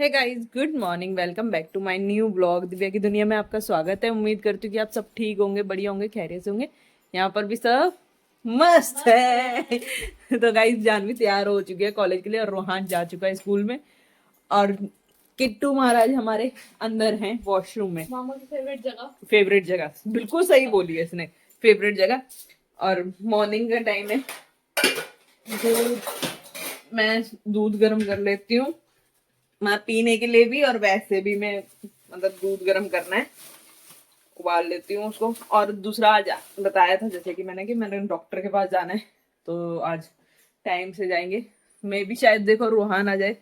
Hey guys, good morning. Welcome back to my new blog. Divya की दुनिया में आपका स्वागत है। उम्मीद करती हूँ कि आप सब ठीक होंगे, बढ़िया होंगे, खैरियत से होंगे। यहाँ पर भी सब मस्त है। तो गाइस, जानवी तैयार हो चुकी है कॉलेज के लिए और रोहान जा चुका है स्कूल में। और किट्टू महाराज हमारे अंदर हैं वॉशरूम में। मामा की फेवरेट जगह बिल्कुल सही बोली है इसने, फेवरेट जगह। और मॉर्निंग का टाइम है। मैं दूध गर्म कर लेती हूँ, मैं पीने के लिए भी और वैसे भी। मैं मतलब दूध गर्म करना है, उबाल लेती हूँ उसको। और दूसरा, आज बताया था जैसे कि मैंने डॉक्टर के पास जाना है, तो आज टाइम से जाएंगे। मैं भी शायद देखो रोहान आ जाए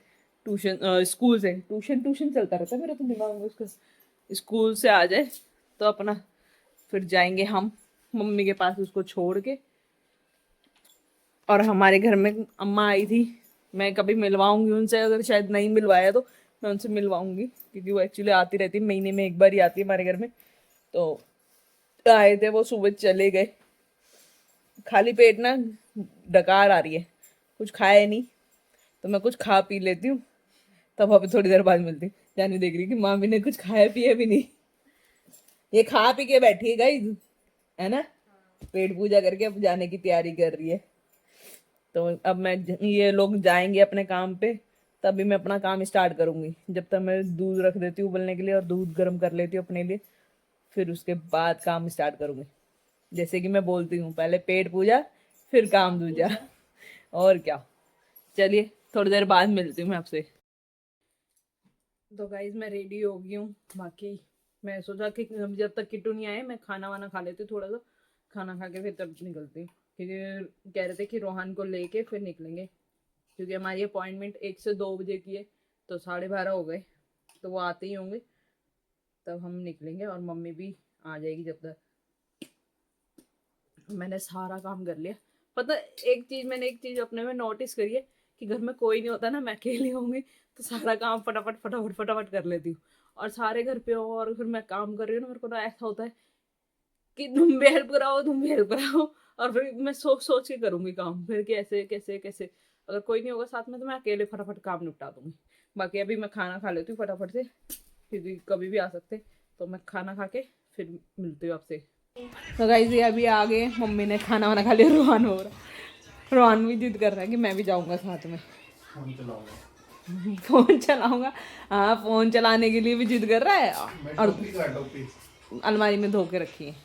ट्यूशन, स्कूल से। ट्यूशन चलता रहता है मेरा तो दिमाग में उसका। स्कूल से आ जाए तो अपना फिर जाएंगे हम मम्मी के पास उसको छोड़ के। और हमारे घर में अम्मा आई थी, मैं कभी मिलवाऊंगी उनसे। अगर शायद नहीं मिलवाया तो मैं उनसे मिलवाऊंगी, क्योंकि वो एक्चुअली आती रहती है, महीने में एक बार ही आती है हमारे घर में। तो आए थे वो, सुबह चले गए। खाली पेट ना डकार आ रही है, कुछ खाया नहीं, तो मैं कुछ खा पी लेती हूँ, तब अभी थोड़ी देर बाद मिलती हूँ। जानी देख रही कि मामी ने कुछ खाया पिया भी नहीं, ये खा पी के बैठी है गाइस, है ना। पेट पूजा करके अब जाने की तैयारी कर रही है। तो अब मैं, ये लोग जाएंगे अपने काम पे, तभी मैं अपना काम स्टार्ट करूंगी। जब तक मैं दूध रख देती हूँ उबलने के लिए और दूध गर्म कर लेती हूँ अपने लिए, फिर उसके बाद काम स्टार्ट करूंगी। जैसे कि मैं बोलती हूँ, पहले पेट पूजा फिर काम दूजा। और क्या। चलिए, थोड़ी देर बाद मिलती हूँ मैं आपसे। तो गाइज, मैं रेडी हो गई हूँ। बाकी मैं सोचा कि जब तक किट्टू नहीं आए मैं खाना वाना खा लेती हूँ, थोड़ा सा खाना खा के फिर तब निकलती हूँ। क्योंकि कह रहे थे कि रोहन को लेके फिर निकलेंगे, क्योंकि हमारी अपॉइंटमेंट 1 से 2 बजे की है, तो 12:30 हो गए, तो वो आते ही होंगे तब हम निकलेंगे। और मम्मी भी आ जाएगी जब तक। मैंने सारा काम कर लिया। पता, मैंने एक चीज़ अपने में नोटिस करी है कि घर में कोई नहीं होता ना, मैं अकेली होंगी तो सारा काम फटाफट फटाफट फटाफट कर लेती हूँ। और सारे घर पे हो और फिर मैं काम कर रही हूँ ना, मेरे को ना ऐसा होता है कि तुम भी हेल्प कराओ, तुम भी हेल्प कराओ। और फिर मैं सोच सोच के करूँगी काम, फिर कैसे कैसे कैसे। अगर कोई नहीं होगा साथ में तो मैं अकेले फटाफट काम निपटा दूँगी। बाकी अभी मैं खाना खा लेती हूँ फटाफट से, क्योंकि कभी भी आ सकते। तो मैं खाना खा के फिर मिलती हूँ आपसे। तो गाइस, ये अभी आ गए, मम्मी ने खाना वाना खा लिया। रोहन हो रहा, रोहन भी जिद कर रहा है कि मैं भी जाऊँगा साथ में। फोन चलाऊंगा। हाँ, फोन चलाने के लिए भी जिद कर रहा है। और अलमारी में धो के रखी है।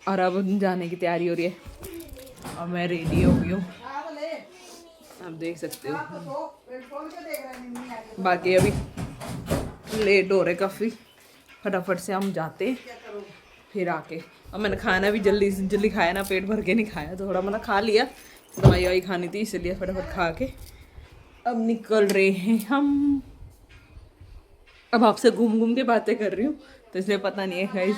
और अब जाने की तैयारी हो रही है और मैं रेडी हो गई हूँ, आप देख सकते हो। बाकी अभी लेट हो रहे काफ़ी, फटाफट से हम जाते फिर आके। और मैंने खाना भी जल्दी से जल्दी खाया ना, पेट भर के नहीं खाया, थोड़ा मतलब खा लिया। दवाई ववाई खानी थी इसलिए फटाफट खा के अब निकल रहे हैं हम। अब आपसे घूम घूम के बातें कर रही हूँ, तो इसलिए पता नहीं है गाइस।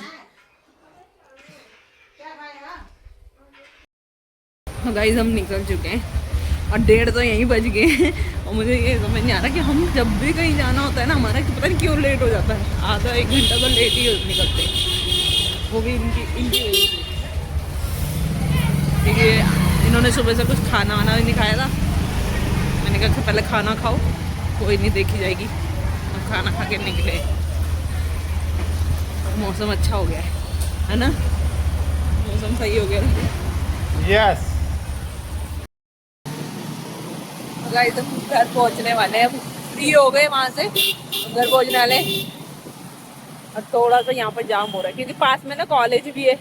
गाइस, हम निकल चुके हैं और 1:30 तो यहीं बज गए हैं। और मुझे ये समझ नहीं आ रहा कि हम जब भी कहीं जाना होता है ना हमारा, कि पता नहीं क्यों लेट हो जाता है। आधा 1 घंटा तो लेट ही निकलते हैं, वो भी इनकी वजह से। क्योंकि इन्होंने सुबह से कुछ खाना वाना भी नहीं खाया था। मैंने कहा कि पहले खाना खाओ, कोई नहीं देखी जाएगी। और खाना खा के निकले। मौसम अच्छा हो गया है ना, मौसम सही हो गया। यस गाइस, हम घर पहुंचने वाले हैं, फ्री हो गए वहाँ से, घर पहुंचने वाले। और थोड़ा सा यहाँ पर जाम हो रहा है क्योंकि पास में ना कॉलेज भी है।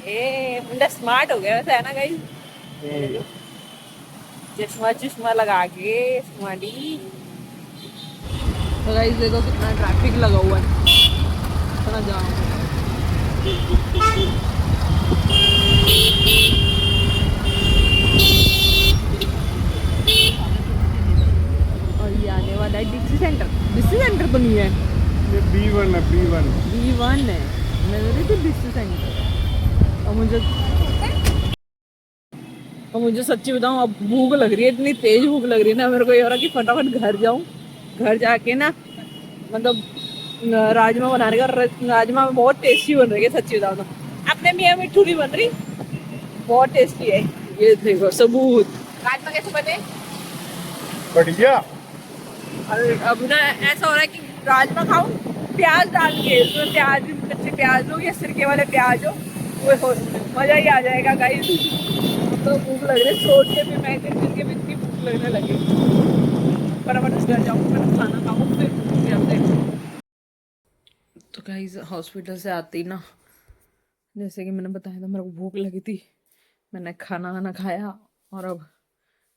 ए मुंडा स्मार्ट हो गया वैसे, है ना गाइस। चश्मा चश्मा लगा के स्मार्टी। तो गाइस देखो कितना ट्रैफिक लगा हुआ है, इतना जाम है। और ये आने वाला है डिस्ट्रिक्ट सेंटर। डिस्ट्रिक्ट सेंटर तो नहीं है, ये B1 है, B1 B1 है। मैं बोली थी डिस्ट्रिक्ट सेंटर। और मुझे सच्ची बताऊं, अब भूख लग रही है, इतनी तेज भूख लग रही है ना, मेरे को ये हो रहा है कि फटाफट घर जाऊं। घर जाके ना, मतलब राजमा बनाने का। राजमा बहुत टेस्टी बन रही है सच्ची बताऊं तो। अपने मियाँ मिट्ठू नहीं बन रही, बहुत टेस्टी है। ये देखो सबूत। राजमा कैसे बने? बढ़िया। और अब ना ऐसा हो रहा है कि राजमा खाऊं प्याज डाल के, उसमें प्याज, कच्चे प्याज हो या सिरके वाले प्याज हो, वो मजा ही आ जाएगा गाइस। तो भूख लग रही है, सोच के भी मैं करके भी इतनी भूख लगने लगी। फटाफट घर जाऊँ, मैं खाना खाऊँ, फिर जाते हैं। तो गाइस हॉस्पिटल से आते ही ना, जैसे कि मैंने बताया था, मेरे को भूख लगी थी, मैंने खाना वाना खाया और अब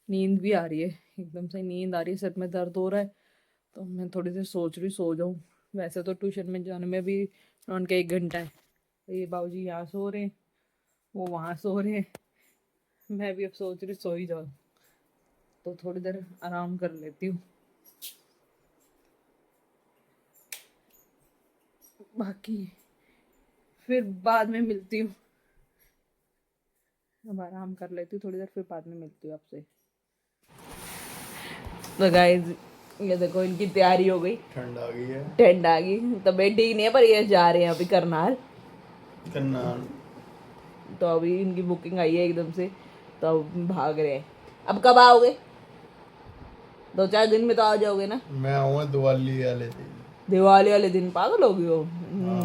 नींद भी आ रही है, एकदम से नींद आ रही है, सर में दर्द हो रहा है। तो मैं थोड़ी देर सोच रही सो जाऊँ। वैसे तो ट्यूशन में जाने में भी उनका 1 घंटा है। तो ये बाबूजी यहाँ सो रहे हैं, वो वहाँ सो रहे हैं, मैं भी अब सोच रही सो ही जाऊँ। तो थोड़ी देर आराम कर लेती हूँ, बाकी फिर बाद में मिलती हूँ। अब आराम कर लेती हूँ थोड़ी देर, फिर बाद में मिलती हूँ आपसे। तो गाइस ये देखो इनकी तैयारी हो गई, ठंड आ गई है। टेंट आ गई, तबीयत ठीक नहीं है पर ये जा रहे हैं अभी करनाल। तो अभी इनकी बुकिंग आई है एकदम से, तो अब भाग रहे हैं। अब कब आओगे? 2-4 दिन में तो आ जाओगे ना? मैं आऊंगा दिवाली वाले दिन। दिवाली वाले दिन पागल हो गए हो?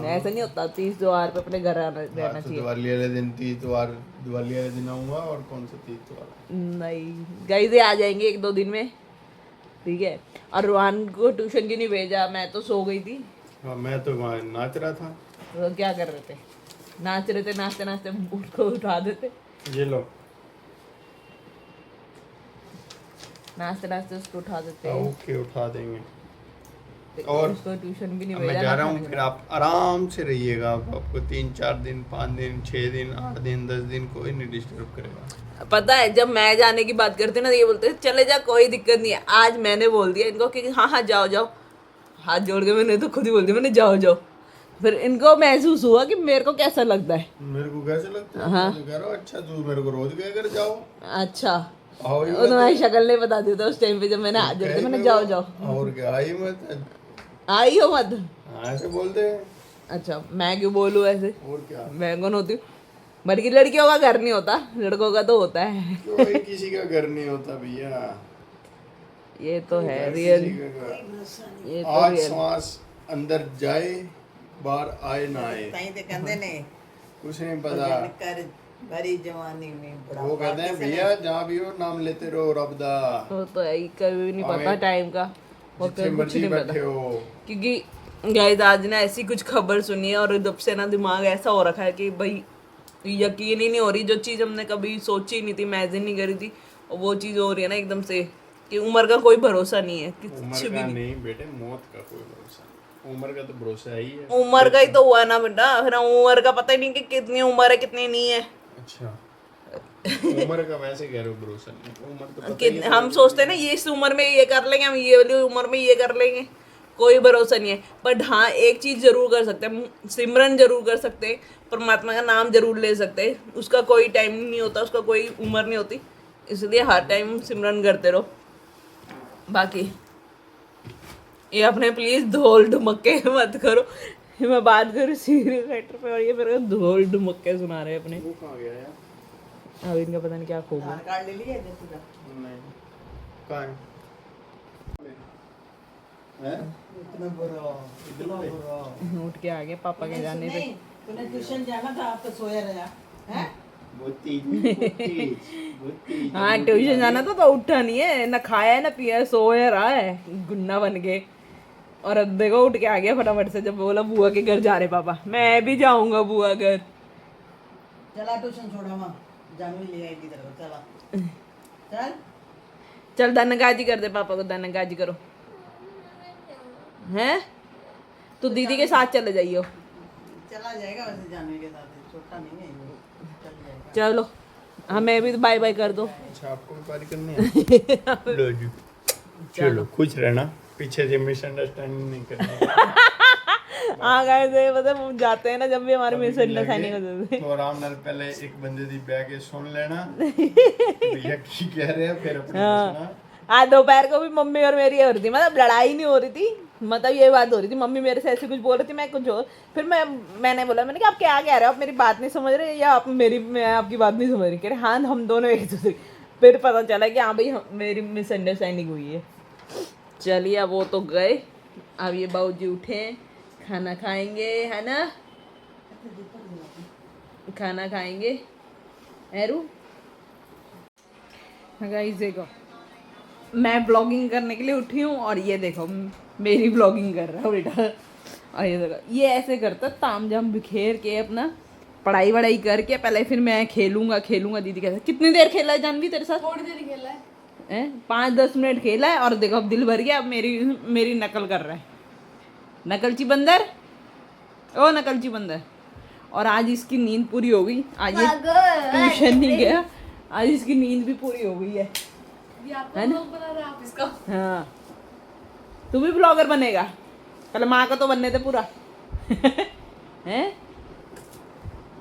ऐसा नहीं होता, 30 त्योहार पे अपने घर रहना तो चाहिए। दिवाली वाले दिन दिवाली वाले दिन आऊंगा, और कौन सा तीज त्योहार? नहीं गाइस ये आ जाएंगे 1-2 दिन में, ठीक है। और रोहान को ट्यूशन क्यों नहीं भेजा? मैं तो सो गई थी। हाँ, मैं तो वहाँ नाच रहा था। तो क्या कर रहे थे? नाच रहे थे, नाचते नाचते उसको उठा देते, ये लो। नाचते नाचते उसको उठा देते। ओके, उठा देंगे। और और उसको ट्यूशन भी नहीं अब भेजा। मैं जा ना रहा खाने हूँ, का। फिर आप आराम से रहिएगा। आपको 3-4 दिन, 5 दिन, 6 दिन, 8 दिन, 10 दिन कोई नहीं डिस्टर्ब करेगा। पता है जब मैं जाने की बात करती हूँ ना, तो ये बोलते हैं चले जा, कोई दिक्कत नहीं है। आज मैंने बोल दिया इनको कि हाँ हाँ जाओ जाओ, हाथ जोड़ के मैंने तो खुद ही बोल दिया, मैंने जाओ जाओ। फिर इनको महसूस हुआ कि मेरे को कैसा लगता है। मेरे को कैसे लगता है? हाँ। मैं कह रहा हूँ, अच्छा तू मेरे को रोज कह कर जाओ। अच्छा, आओ ही वो तुम्हारी मत। शक्ल नहीं बता देता उस टाइम पे जब मैंने हाथ जोड़ दिया, मैंने जाओ जाओ। और क्या, आई मत। आई हो मत। हाँ, ऐसे बोलते हैं। अच्छा मैं क्यों बोलूँ ऐसे? और क्या, मैं कौन होती हूँ? बल्कि लड़कियों का घर नहीं होता, लड़कों का तो होता है। कोई किसी का घर नहीं होता भैया। ये तो है घर रियल, किसी का घर। ये तो आज रियल। सांस अंदर जाए, बाहर आए ना आए, ताई ते कहते ने कुछ नहीं पता। कर भरी जवानी में वो कहते हैं भैया जहाँ भी हो नाम लेते रहो रब दा। वो तो है ही, कभी नहीं पता हमें टाइम का, वो जितने कुछ मर्जी नहीं बैठे पता। हो। क्योंकि गाइस आज ना ऐसी कुछ खबर सुनी है और जब से ना दिमाग ऐसा हो रखा है कि भाई यकीन ही नहीं हो रही, जो चीज़ हमने कभी सोची नहीं थी, इमेजिन नहीं करी थी, और वो चीज़ हो रही है ना एकदम से, कि उम्र का कोई भरोसा नहीं है, कुछ उम्र भी का नहीं। नहीं बेटे, मौत का कोई भरोसा नहीं। उम्र का तो भरोसा ही है। उम्र का ही तो हुआ ना बेटा, फिर उम्र का पता ही नहीं कि कितनी उम्र है कितनी नहीं है। अच्छा, उम्र का वैसे कह रहे हो भरोसा नहीं, उम्र तो पता कि ही है। हम सोचते हैं ना ये इस उम्र में ये कर लेंगे, हम ये वाली उम्र में ये कर लेंगे, कोई भरोसा नहीं है। बट हाँ एक चीज जरूर कर सकते हैं, सिमरन जरूर कर सकते हैं, परमात्मा का नाम जरूर ले सकते हैं। उसका कोई टाइम नहीं होता, उसका कोई उम्र नहीं होती, इसलिए हर टाइम सिमरन करते रहो। बाकी ये अपने प्लीज धोल ढुमक्के मत करो, मैं बात करूँ सीरियस मैटर पे और ये मेरे को धोल ढुमक्के सुना रहे हैं अपने। वो कहाँ गया यार? अब इनका पता नहीं क्या खूब है। आधार कार्ड ले लिया जैसे का नहीं, कहाँ है? हैं? इतना बुरा उठ के आ गया पापा के जाने से। तूने ट्यूशन जाना था, आप तो सोया रहा हैं? बहुत तेज। हाँ ट्यूशन जाना था तो उठा नहीं है, ना खाया है ना पिया है, सोया रहा है गुन्ना बन के। और अब देखो उठ के आ गया फटाफट से, जब बोला बुआ के घर जा रहे पापा, मैं भी जाऊंगा बुआ घर। चला ट्यूशन छोड़ा वहाँ, जानवी ले आएगी तेरे को, चला चल। चल धनगाजी कर दे पापा को, धनगाजी करो हैं। तो दीदी के साथ चले जाइयो। चला जाएगा वैसे जानवी के साथ, छोटा नहीं है ये, चल जाएगा। चलो हमें भी बाय बाय कर दो। अच्छा, आपको भी पारी करनी है? लो जी, चलो खुश रहना, पीछे से मिसअंडरस्टैंडिंग नहीं करना। हाँ गाइस ये मतलब जाते हैं ना जब भी हमारे मिसअंडरस्टैंडिंग हो जाती है, तो आराम नाल पहले एक बंदे दी बैठ के सुन लेना भैया की कह रहे हैं, फिर अपनी सुना। आज दोपहर को भी मम्मी और मेरी हो रही थी, मतलब लड़ाई नहीं हो रही थी, मतलब ये बात हो रही थी, मम्मी मेरे से ऐसे कुछ बोल रही थी, मैं कुछ और, फिर मैंने बोला, मैंने कहा आप क्या कह रहे हो, आप मेरी बात नहीं समझ रहे या आप मैं आपकी बात नहीं समझ रही। कह रहे हाँ हम दोनों एक दूसरे। फिर पता चला कि हाँ भाई मेरी मिसअंडरस्टैंडिंग हुई है। चलिए अब वो तो गए, अब ये बाबूजी उठे, खाना खाएंगे है ना, खाना खाएंगे। एरू गाइस देखो, मैं ब्लॉगिंग करने के लिए उठी हूँ और ये देखो मेरी ब्लॉगिंग कर रहा है बेटा। और ये देखो ये ऐसे करता ताम झाम बिखेर के अपना पढ़ाई वढ़ाई करके पहले फिर मैं खेलूंगा। दीदी कहते कितनी देर खेला है जानवी तेरे साथ? थोड़ी देर खेला है, 5-10 मिनट खेला है और देखो अब दिल भर गया। अब मेरी नकल कर रहा है, नकलची बंदर, ओ नकलची बंदर। और आज इसकी नींद पूरी हो गई, आज ये ट्यूशन नहीं गया, आज इसकी नींद भी पूरी हो गई है। ये आपका है ना? ब्लॉग बना रहे हैं आप इसका। हाँ तू भी ब्लॉगर बनेगा, पहले माँ का तो बनने थे पूरा। हैं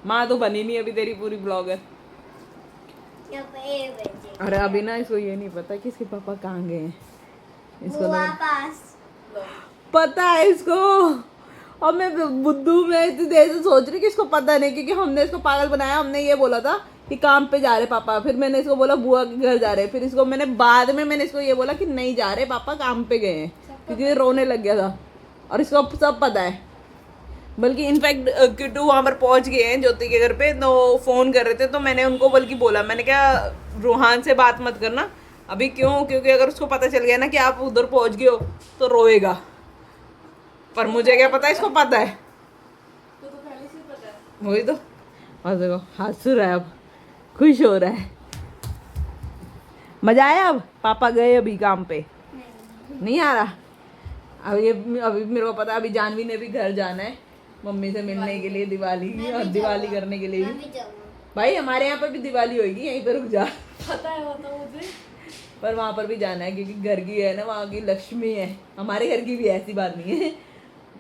माँ तो बनी नहीं अभी तेरी पूरी ब्लॉगर। अरे अभी ना इसको ये नहीं पता कि इसके पापा कहाँ गए हैं, इसको पता है इसको। और मैं बुद्धू में इतनी देर से सोच रही कि इसको पता नहीं, क्योंकि हमने इसको पागल बनाया। हमने ये बोला था कि काम पे जा रहे पापा, फिर मैंने इसको बोला बुआ के घर जा रहे, फिर इसको मैंने बाद में मैंने इसको ये बोला कि नहीं जा रहे पापा, काम पे गए हैं, क्योंकि ये रोने लग गया था। और इसको सब पता है, बल्कि इनफैक्ट किट्टू वहाँ पर पहुँच गए हैं ज्योति के घर पे, तो फ़ोन कर रहे थे, तो मैंने उनको बल्कि बोला, मैंने क्या रूहान से बात मत करना अभी। क्यों? क्योंकि अगर उसको पता चल गया ना कि आप उधर पहुँच गए हो तो रोएगा। पर मुझे क्या पता, इसको पता है, तो पहले से पता है। वही तो। और देखो हंस रहा है, अब खुश हो रहा है। मजा आया? अब पापा गए अभी काम पे, नहीं आ रहा? अभी मेरे को पता है, अभी जानवी ने भी घर जाना है मम्मी से मिलने के लिए, दिवाली और दिवाली करने के लिए भी। भाई हमारे यहाँ पर भी दिवाली होगी, यहीं पर रुक जा। पता है वो तो मुझे, पर वहाँ पर भी जाना है क्योंकि घर की है ना, वहाँ की लक्ष्मी है। हमारे घर की भी ऐसी बात नहीं है,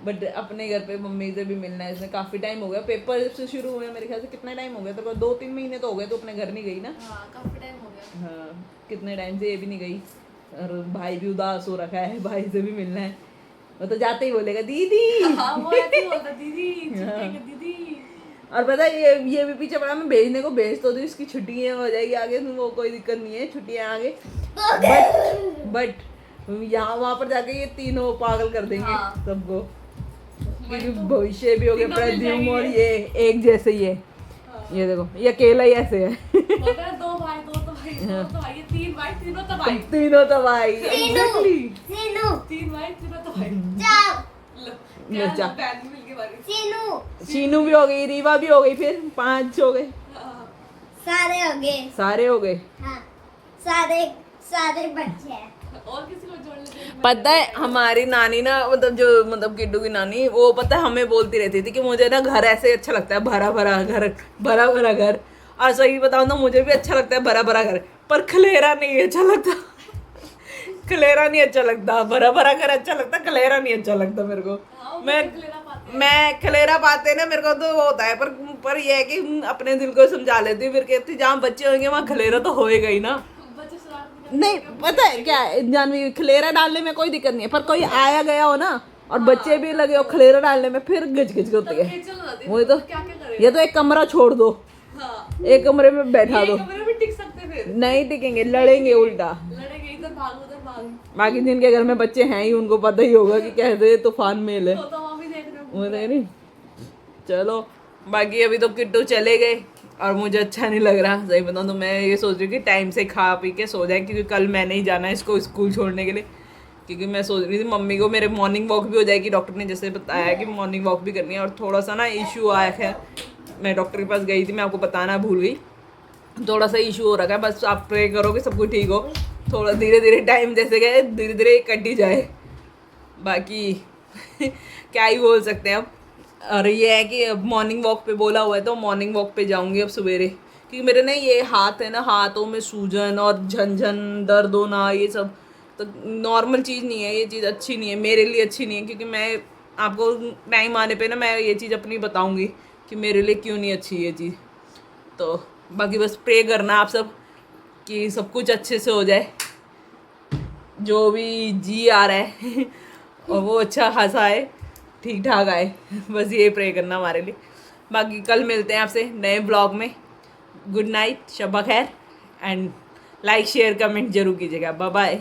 बट अपने घर पे मम्मी से भी मिलना है। इसमें काफ़ी टाइम हो गया, पेपर जब से शुरू हुए मेरे ख्याल से कितना टाइम हो गया, तो 2-3 महीने तो हो गए तो अपने घर नहीं गई ना। हाँ काफी टाइम हो गया। हाँ कितने टाइम से ये भी नहीं गई। और भाई भी उदास हो रखा है, भाई से भी मिलना है। वो तो जाते ही बोलेगा दीदी। हाँ वो ऐसे ही बोलता दीदी, छुट्टी दीदी। और पता है ये भी पीछे पड़ा, मैं भेजने को भेज तो दूँ, इसकी छुट्टियाँ हो जाएगी आगे, तो वो कोई दिक्कत नहीं है, छुट्टियाँ आगे। बट यहाँ वहाँ पर जाके ये तीनों पागल कर देंगे हाँ। सबको, क्योंकि भविष्य भी हो गया, प्रद्युम्न और ये एक जैसे ही है। ये देखो ये अकेला ही ऐसे है। बोलता है दो भाई, ये तीन भाई, तीनों तो भाई, तीनों तो भाई। Exactly। तीन भाई, तीनों तो भाई। लो, जा। बहन भी मिल के बारी। शीनू भी हो गई, रीवा भी हो गई, फिर 5 हो गए, हाँ। सारे हो गए। सारे हो गए। हाँ सारे बच्चे हैं। और किसी को जोड़ लेते हैं। पता है हमारी नानी ना, मतलब किट्टू की नानी, वो पता है हमें बोलती रहती थी कि मुझे ना घर ऐसे अच्छा लगता है, भरा भरा घर। और सही बताऊं तो मुझे भी अच्छा लगता है भरा भरा घर, पर खलेरा नहीं अच्छा लगता। खलेरा नहीं अच्छा लगता, भरा भरा घर अच्छा लगता, खलेरा नहीं अच्छा लगता मेरे को। हाँ, मैं खलेरा पाते ना मेरे को तो वो होता है, पर ये है कि अपने दिल को समझा लेती हूँ। फिर कहती जहाँ बच्चे होंगे वहाँ खलेरा तो होएगा ही ना। बच्चे शरारत भी नहीं पता है क्या है, जानवी खलेरा डालने में कोई दिक्कत नहीं है, पर कोई आया गया हो ना और बच्चे भी लगे हो खलेरा डालने में, फिर गिच होती है। खेचल हो जाती है। वही तो, क्या करें। ये तो एक कमरा छोड़ दो, हाँ एक कमरे में बैठा दो, कमरे में टिक सकते फिर, नहीं टिकेंगे, लड़ेंगे उल्टा। लड़ेंगे, इधर भाग उधर भाग। बाकी जिनके घर में बच्चे हैं ही उनको पता ही होगा कि कैसे तूफान मेल है। तो वहाँ भी देख रहे हो। वो नहीं, चलो बाकी अभी तो किट्टू चले गए और मुझे अच्छा नहीं लग रहा। सही बताऊँ तो मैं ये सोच रही हूँ कि टाइम से खा पी के सो जाए, क्योंकि कल मैंने ही जाना है इसको स्कूल छोड़ने के लिए। क्योंकि मैं सोच रही थी मम्मी को मेरे मॉर्निंग वॉक भी हो जाएगी, डॉक्टर ने जैसे बताया कि मॉर्निंग वॉक भी करनी है। और थोड़ा सा ना इशू आया है, मैं डॉक्टर के पास गई थी, मैं आपको बताना भूल गई, थोड़ा सा इशू हो रखा है। बस आप प्रे करो कि सब कुछ ठीक हो, थोड़ा धीरे धीरे टाइम जैसे गए धीरे धीरे कट ही जाए। बाकी क्या ही बोल सकते हैं अब। और ये है कि अब मॉर्निंग वॉक पे बोला हुआ है तो मॉर्निंग वॉक पे जाऊंगी अब सवेरे, क्योंकि मेरे ना ये हाथ है ना, हाथों में सूजन और झनझन दर्द होना, ये सब तो नॉर्मल चीज़ नहीं है, ये चीज़ अच्छी नहीं है, मेरे लिए अच्छी नहीं है। क्योंकि मैं आपको टाइम आने पे ना मैं ये चीज़ अपनी बताऊंगी कि मेरे लिए क्यों नहीं अच्छी ये चीज़। तो बाकी बस प्रे करना आप सब कि सब कुछ अच्छे से हो जाए, जो भी जी आ रहा है और वो अच्छा खासा आए, ठीक ठाक आए, बस ये प्रे करना हमारे लिए। बाकी कल मिलते हैं आपसे नए ब्लॉग में। गुड नाइट, शब्बा खैर, एंड लाइक शेयर कमेंट जरूर कीजिएगा। Bye bye.